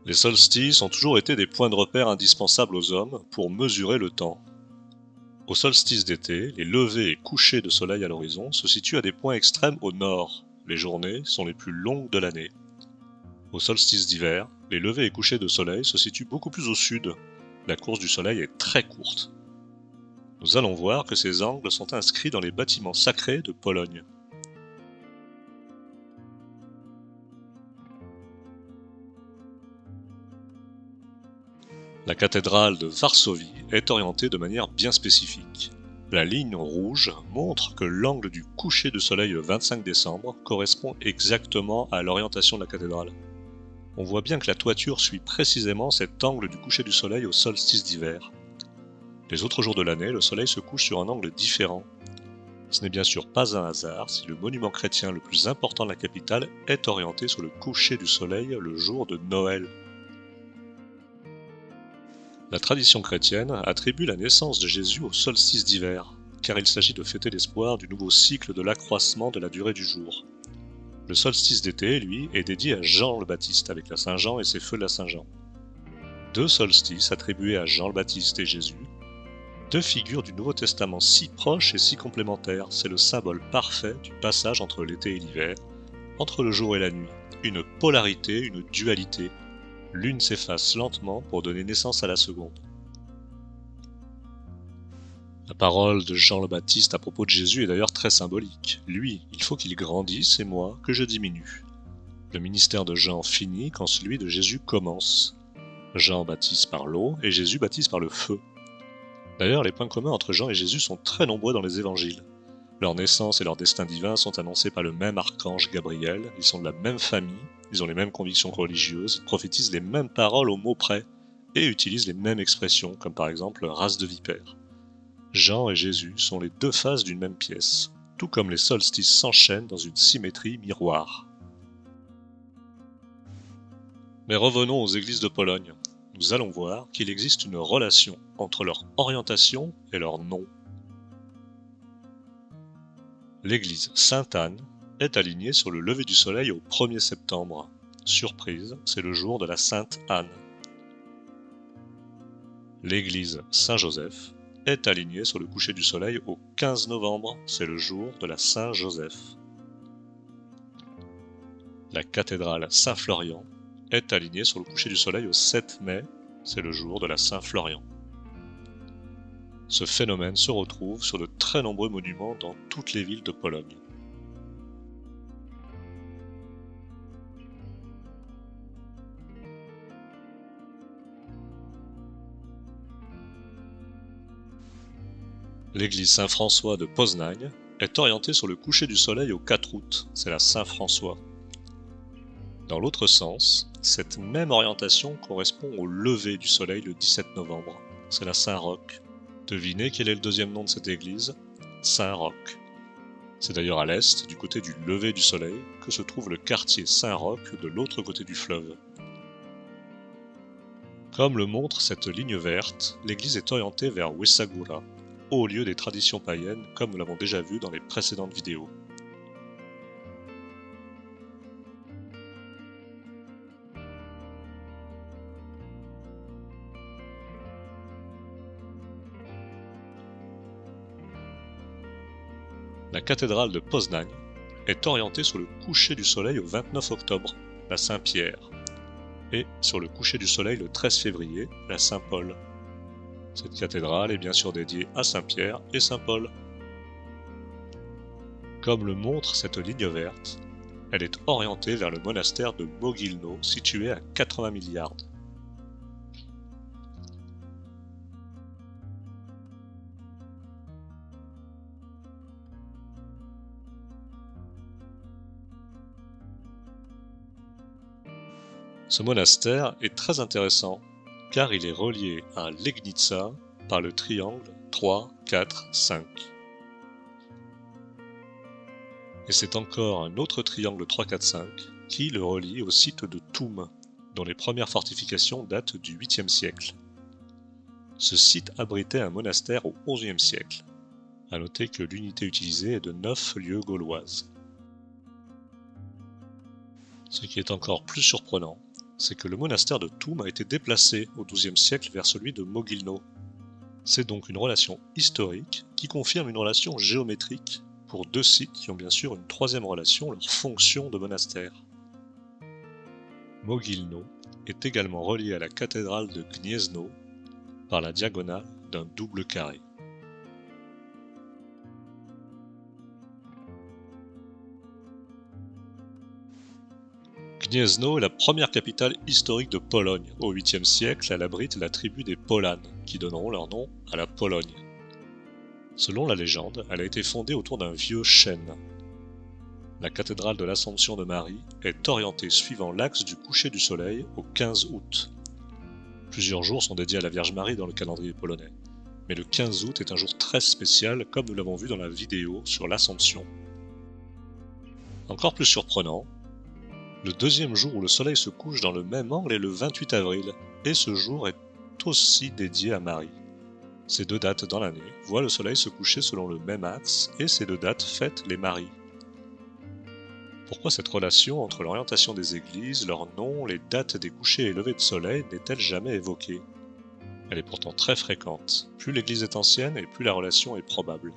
Les solstices ont toujours été des points de repère indispensables aux hommes pour mesurer le temps. Au solstice d'été, les levées et couchers de soleil à l'horizon se situent à des points extrêmes au nord. Les journées sont les plus longues de l'année. Au solstice d'hiver, les levées et couchers de soleil se situent beaucoup plus au sud. La course du soleil est très courte. Nous allons voir que ces angles sont inscrits dans les bâtiments sacrés de Pologne. La cathédrale de Varsovie est orientée de manière bien spécifique. La ligne rouge montre que l'angle du coucher du soleil le 25 décembre correspond exactement à l'orientation de la cathédrale. On voit bien que la toiture suit précisément cet angle du coucher du soleil au solstice d'hiver. Les autres jours de l'année, le soleil se couche sur un angle différent. Ce n'est bien sûr pas un hasard si le monument chrétien le plus important de la capitale est orienté sur le coucher du soleil le jour de Noël. La tradition chrétienne attribue la naissance de Jésus au solstice d'hiver, car il s'agit de fêter l'espoir du nouveau cycle de l'accroissement de la durée du jour. Le solstice d'été, lui, est dédié à Jean le Baptiste avec la Saint-Jean et ses feux de la Saint-Jean. Deux solstices attribués à Jean le Baptiste et Jésus, deux figures du Nouveau Testament si proches et si complémentaires, c'est le symbole parfait du passage entre l'été et l'hiver, entre le jour et la nuit, une polarité, une dualité. L'une s'efface lentement pour donner naissance à la seconde. La parole de Jean le Baptiste à propos de Jésus est d'ailleurs très symbolique. Lui, il faut qu'il grandisse et moi, que je diminue. Le ministère de Jean finit quand celui de Jésus commence. Jean baptise par l'eau et Jésus baptise par le feu. D'ailleurs, les points communs entre Jean et Jésus sont très nombreux dans les évangiles. Leur naissance et leur destin divin sont annoncés par le même archange Gabriel, ils sont de la même famille, ils ont les mêmes convictions religieuses, ils prophétisent les mêmes paroles au mot près, et utilisent les mêmes expressions, comme par exemple race de vipère. Jean et Jésus sont les deux faces d'une même pièce, tout comme les solstices s'enchaînent dans une symétrie miroir. Mais revenons aux églises de Pologne. Nous allons voir qu'il existe une relation entre leur orientation et leur nom. L'église Sainte-Anne est alignée sur le lever du soleil au 1er septembre. Surprise, c'est le jour de la Sainte Anne. L'église Saint-Joseph est alignée sur le coucher du soleil au 15 novembre, c'est le jour de la Saint-Joseph. La cathédrale Saint-Florian est alignée sur le coucher du soleil au 7 mai, c'est le jour de la Saint-Florian. Ce phénomène se retrouve sur de très nombreux monuments dans toutes les villes de Pologne. L'église Saint-François de Poznań est orientée sur le coucher du soleil au 4 août, c'est la Saint-François. Dans l'autre sens, cette même orientation correspond au lever du soleil le 17 novembre, c'est la Saint-Roch. Devinez quel est le deuxième nom de cette église? Saint-Roch. C'est d'ailleurs à l'est, du côté du lever du soleil, que se trouve le quartier Saint-Roch de l'autre côté du fleuve. Comme le montre cette ligne verte, l'église est orientée vers Wyssagura, haut lieu des traditions païennes, comme nous l'avons déjà vu dans les précédentes vidéos. La cathédrale de Poznań est orientée sur le coucher du soleil au 29 octobre, la Saint-Pierre, et sur le coucher du soleil le 13 février, la Saint-Paul. Cette cathédrale est bien sûr dédiée à Saint-Pierre et Saint-Paul. Comme le montre cette ligne verte, elle est orientée vers le monastère de Mogilno, situé à 80 000 yards. Ce monastère est très intéressant car il est relié à Legnica par le triangle 3, 4, 5. Et c'est encore un autre triangle 3, 4, 5 qui le relie au site de Toum, dont les premières fortifications datent du 8e siècle. Ce site abritait un monastère au 11e siècle. À noter que l'unité utilisée est de 9 lieues gauloises. Ce qui est encore plus surprenant, c'est que le monastère de Toum a été déplacé au XIIe siècle vers celui de Mogilno. C'est donc une relation historique qui confirme une relation géométrique pour deux sites qui ont bien sûr une troisième relation, leur fonction de monastère. Mogilno est également relié à la cathédrale de Gniezno par la diagonale d'un double carré. Gniezno est la première capitale historique de Pologne. Au 8e siècle, elle abrite la tribu des Polanes, qui donneront leur nom à la Pologne. Selon la légende, elle a été fondée autour d'un vieux chêne. La cathédrale de l'Assomption de Marie est orientée suivant l'axe du coucher du soleil au 15 août. Plusieurs jours sont dédiés à la Vierge Marie dans le calendrier polonais, mais le 15 août est un jour très spécial comme nous l'avons vu dans la vidéo sur l'Assomption. Encore plus surprenant, le deuxième jour où le soleil se couche dans le même angle est le 28 avril, et ce jour est aussi dédié à Marie. Ces deux dates dans l'année voient le soleil se coucher selon le même axe, et ces deux dates fêtent les Maries. Pourquoi cette relation entre l'orientation des églises, leurs noms, les dates des couchers et levées de soleil n'est-elle jamais évoquée? Elle est pourtant très fréquente. Plus l'église est ancienne et plus la relation est probable.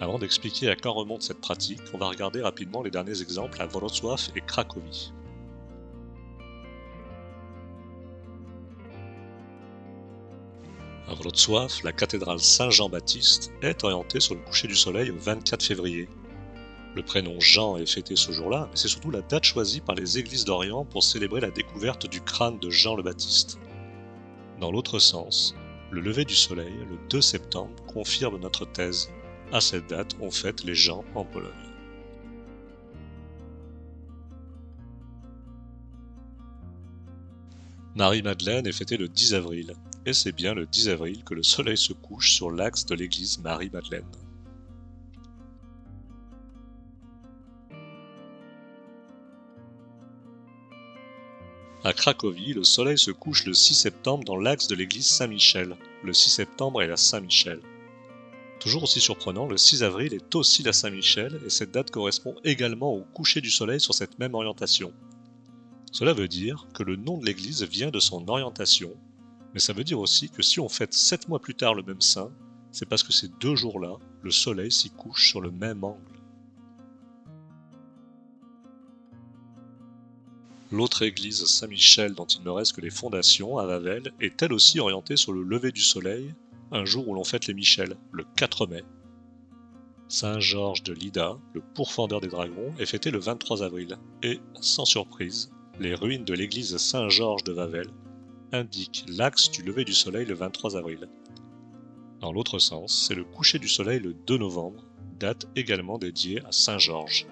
Avant d'expliquer à quand remonte cette pratique, on va regarder rapidement les derniers exemples à Wrocław et Cracovie. À Wrocław, la cathédrale Saint-Jean-Baptiste est orientée sur le coucher du soleil au 24 février. Le prénom Jean est fêté ce jour-là, mais c'est surtout la date choisie par les églises d'Orient pour célébrer la découverte du crâne de Jean le Baptiste. Dans l'autre sens, le lever du soleil, le 2 septembre, confirme notre thèse. À cette date, on fête les Jeans en Pologne. Marie-Madeleine est fêtée le 10 avril, et c'est bien le 10 avril que le soleil se couche sur l'axe de l'église Marie-Madeleine. À Cracovie, le soleil se couche le 6 septembre dans l'axe de l'église Saint-Michel. Le 6 septembre est la Saint-Michel. Toujours aussi surprenant, le 6 avril est aussi la Saint-Michel et cette date correspond également au coucher du soleil sur cette même orientation. Cela veut dire que le nom de l'église vient de son orientation, mais ça veut dire aussi que si on fête 7 mois plus tard le même saint, c'est parce que ces deux jours-là, le soleil s'y couche sur le même angle. L'autre église Saint-Michel dont il ne reste que les fondations, à Wawel, est elle aussi orientée sur le lever du soleil, un jour où l'on fête les Michel, le 4 mai. Saint-Georges de Lydda, le pourfendeur des dragons, est fêté le 23 avril, et, sans surprise, les ruines de l'église Saint-Georges de Wawel indiquent l'axe du lever du soleil le 23 avril. Dans l'autre sens, c'est le coucher du soleil le 2 novembre, date également dédiée à Saint-Georges.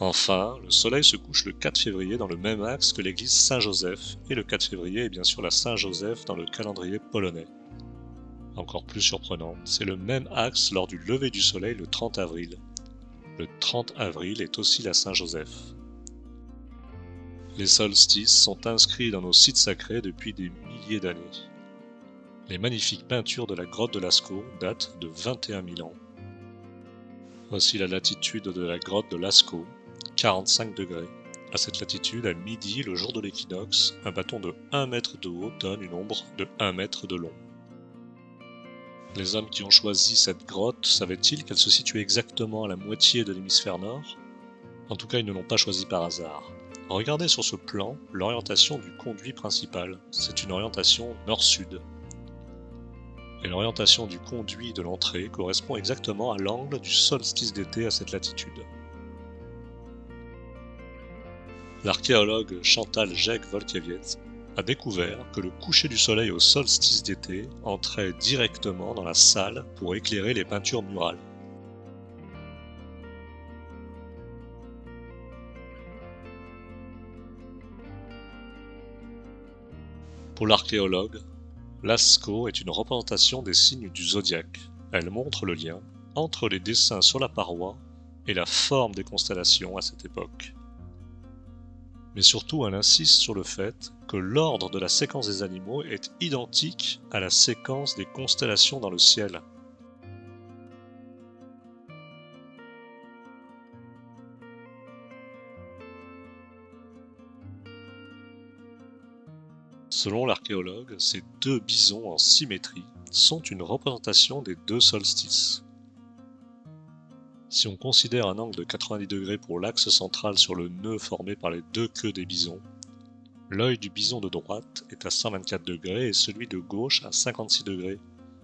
Enfin, le soleil se couche le 4 février dans le même axe que l'église Saint-Joseph, et le 4 février est bien sûr la Saint-Joseph dans le calendrier polonais. Encore plus surprenant, c'est le même axe lors du lever du soleil le 30 avril. Le 30 avril est aussi la Saint-Joseph. Les solstices sont inscrits dans nos sites sacrés depuis des milliers d'années. Les magnifiques peintures de la grotte de Lascaux datent de 21 000 ans. Voici la latitude de la grotte de Lascaux, 45 degrés. À cette latitude, à midi, le jour de l'équinoxe, un bâton de 1 mètre de haut donne une ombre de 1 mètre de long. Les hommes qui ont choisi cette grotte savaient-ils qu'elle se situait exactement à la moitié de l'hémisphère nord? En tout cas, ils ne l'ont pas choisie par hasard. Regardez sur ce plan l'orientation du conduit principal. C'est une orientation nord-sud. Et l'orientation du conduit de l'entrée correspond exactement à l'angle du solstice d'été à cette latitude. L'archéologue Chantal Jegg-Volkiewicz a découvert que le coucher du soleil au solstice d'été entrait directement dans la salle pour éclairer les peintures murales. Pour l'archéologue, Lascaux est une représentation des signes du zodiaque. Elle montre le lien entre les dessins sur la paroi et la forme des constellations à cette époque. Mais surtout, elle insiste sur le fait que l'ordre de la séquence des animaux est identique à la séquence des constellations dans le ciel. Selon l'archéologue, ces deux bisons en symétrie sont une représentation des deux solstices. Si on considère un angle de 90 degrés pour l'axe central sur le nœud formé par les deux queues des bisons, l'œil du bison de droite est à 124 degrés et celui de gauche à 56 degrés.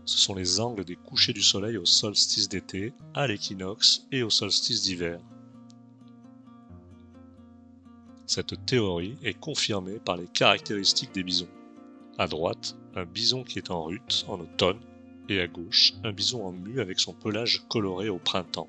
Ce sont les angles des couchers du soleil au solstice d'été, à l'équinoxe et au solstice d'hiver. Cette théorie est confirmée par les caractéristiques des bisons. À droite, un bison qui est en rut en automne, et à gauche, un bison en mue avec son pelage coloré au printemps.